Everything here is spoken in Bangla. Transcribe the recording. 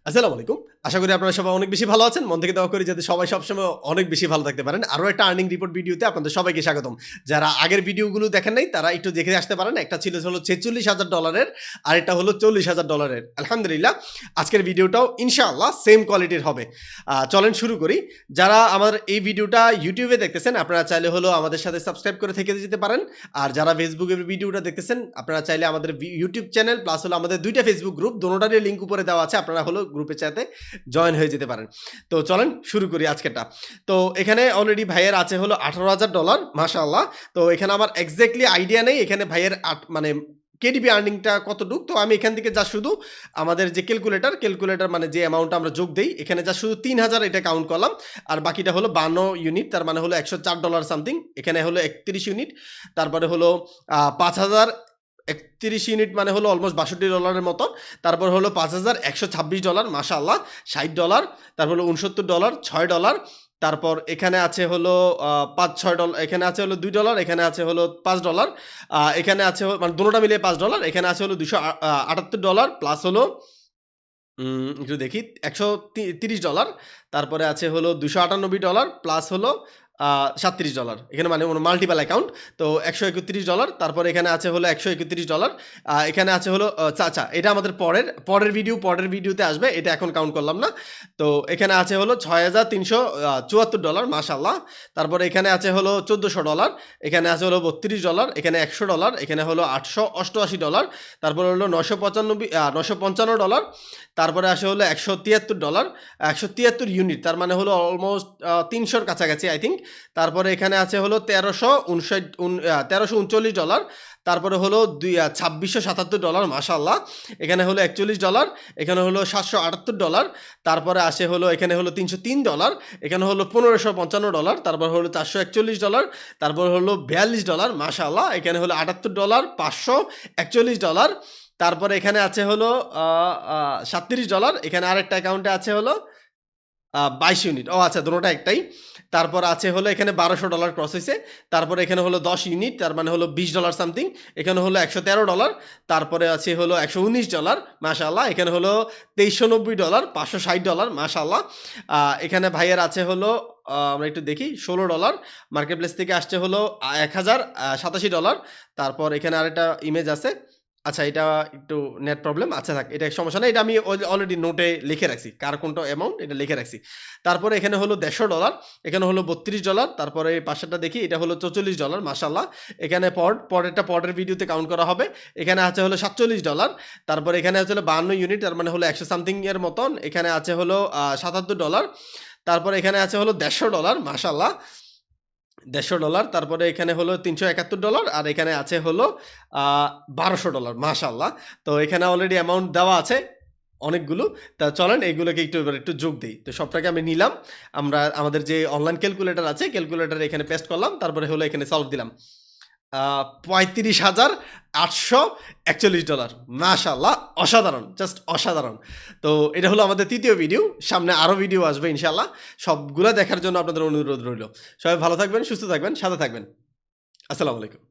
আসসালামু আলাইকুম। আশা করি আপনারা সবাই অনেক বেশি ভালো আছেন। মন থেকে দোয়া করি যাতে সবাই সবসময় অনেক বেশি ভালো থাকতে পারেন। আরো একটা আর্নিং রিপোর্ট ভিডিওতে আপনাদের সবাইকে স্বাগতম। যারা আগের ভিডিওগুলো দেখেন নাই তারা একটু দেখে আসতে পারেন। একটা ছিল হলো $৪৬,০০০ আরেকটা হলো $৪০,০০০। আলহামদুলিল্লাহ আজকের ভিডিওটাও ইনশাআল্লাহ সেম কোয়ালিটির হবে। চলেন শুরু করি। যারা আমার এই ভিডিওটা YouTube এ দেখতেছেন আপনারা চাইলে হলো আমাদের সাথে সাবস্ক্রাইব করে থেকে যেতে পারেন। আর যারা Facebook এ ভিডিওটা দেখতেছেন আপনারা চাইলে আমাদের YouTube চ্যানেল প্লাস হলো আমাদের ২টা Facebook গ্রুপ দোনোটারই লিংক উপরে দেওয়া আছে। আপনারা হলো গ্রুপের সাথে জয়েন হয়ে যেতে পারেন। তো চলেন শুরু করি আজকেরটা। তো এখানে অলরেডি ভাইয়ের আছে হলো $১৮,০০০ মাশাআল্লাহ। তো এখানে আমার এক্সাক্টলি আইডিয়া নেই এখানে ভাইয়ের মানে কেডিপি আর্নিংটা কতটুক। তো আমি এখান থেকে যা শুধু আমাদের যে ক্যালকুলেটর মানে যে অ্যামাউন্টটা আমরা যোগ দেই এখানে যা শুধু ৩,০০০ এটা কাউন্ট করলাম। আর বাকিটা হলো ৫২ ইউনিট তার মানে হলো $১০৪ সামথিং। এখানে হলো ৩১ ইউনিট তারপরে হলো ৫,০০০ ৩১ ইউনিট মানে হলো অলমোস্ট $৬২ মতো। তারপর হলো $৫,১২৬ মাশাআল্লাহ $৬০। তারপর হলো $৬৯ $৬। তারপর এখানে আছে হলো $৫-৬, এখানে আছে হলো $2, এখানে আছে হলো $5, এখানে আছে মানে দুটোটা মিলিয়ে $5, এখানে আছে হলো $278 প্লাস হলো একটু দেখি $১৩০। তারপরে আছে হলো $298 প্লাস হলো $37। এখানে মানে মাল্টিপল অ্যাকাউন্ট। তো $১৩১। তারপরে এখানে আছে হলো $১৩১। এখানে আছে হলো আচ্ছা এটা আমাদের পরের ভিডিওতে আসবে। এটা এখন কাউন্ট করলাম না। তো এখানে আছে হলো $৬,৩৭৪ মাশাআল্লাহ। তারপরে এখানে আছে হলো $১৪০০। এখানে আছে হলো $৩২। এখানে $১০০। এখানে হলো $৮৮৮। তারপরে হলো $৯৫৫। তারপরে আসে হলো $১৭৩। ১৭৩ ইউনিট তার মানে হলো অলমোস্ট ৩০০-র কাছাকাছি আই থিঙ্ক। তারপরে এখানে আছে হলো $১৩৩৯। তারপরে হলো $২৬৭৭ মাশাআল্লাহ। এখানে হলো $৪১। এখানে হলো $৭৭৮। তারপরে আসে হলো এখানে হলো $৩০৩। এখানে হলো $১৫৫৫। তারপর হলো $৪৪১। তারপর হলো $৪২ মাশাআল্লাহ। এখানে হলো $৭৮। $৫৪১। তারপরে এখানে আছে হলো $৩৭। এখানে আরেকটা অ্যাকাউন্টে আছে হলো ২২ ইউনিট। ও আচ্ছা দুটোটা একটাই। তারপর আছে হলো এখানে $১২০০ ক্রস হইছে। তারপরে এখানে হলো ১০ ইউনিট তার মানে হলো $২০ সামথিং। এখানে হলো $১১৩। তারপরে আছে হলো $১১৯ মাশাআল্লাহ। এখানে হলো $২৩৯০। $৫৬০ মাশাআল্লাহ। এখানে ভাইয়ের আছে হলো আমরা একটু দেখি $১৬। মার্কেট প্লেস থেকে আসছে হলো $১,০৮৭। তারপর এখানে আরেকটা ইমেজ আছে। আচ্ছা এটা একটু নেট প্রবলেম। আচ্ছা থাক এটা সমস্যা নাই। এটা আমি অলরেডি নোটে লিখে রাখছি। কার কোনটা অ্যামাউন্ট এটা লিখে রাখছি। তারপরে এখানে হলো $১৫০। এখানে হলো $৩২। তারপরে এই পাশেরটা দেখি এটা হলো $৪৪ মাশাআল্লাহ। এখানে পরের ভিডিওতে কাউন্ট করা হবে। এখানে আছে হলো $৪৭। তারপরে এখানে আছে হলো ৫২ ইউনিট তার মানে হলো ১০০ সামথিং এর মতন। এখানে আছে হলো $৭৭। তারপরে এখানে আছে হলো $১৫০ মাশাআল্লাহ। $১৫০। তারপরে এখানে হলো $৩৭১ আর এখানে আছে হলো $১২০০ মাশাআল্লাহ। তো এখানে অলরেডি অ্যামাউন্ট দেওয়া আছে অনেকগুলো। তা চলেন এগুলোকে একটু যোগ দেই। তো সবটাকে আমি নিলাম। আমাদের যে অনলাইন ক্যালকুলেটর আছে ক্যালকুলেটরে এখানে পেস্ট করলাম। তারপরে হলো এখানে সলভ দিলাম। $৩৫,৮৪১ মাশাআল্লাহ অসাধারণ, জাস্ট অসাধারণ। তো এটা হলো আমাদের ৩য় ভিডিও। সামনে আরও ভিডিও আসবে ইনশাআল্লাহ। সবগুলা দেখার জন্য আপনাদের অনুরোধ রইল। সবাই ভালো থাকবেন, সুস্থ থাকবেন, সাথে থাকবেন। আসসালামু আলাইকুম।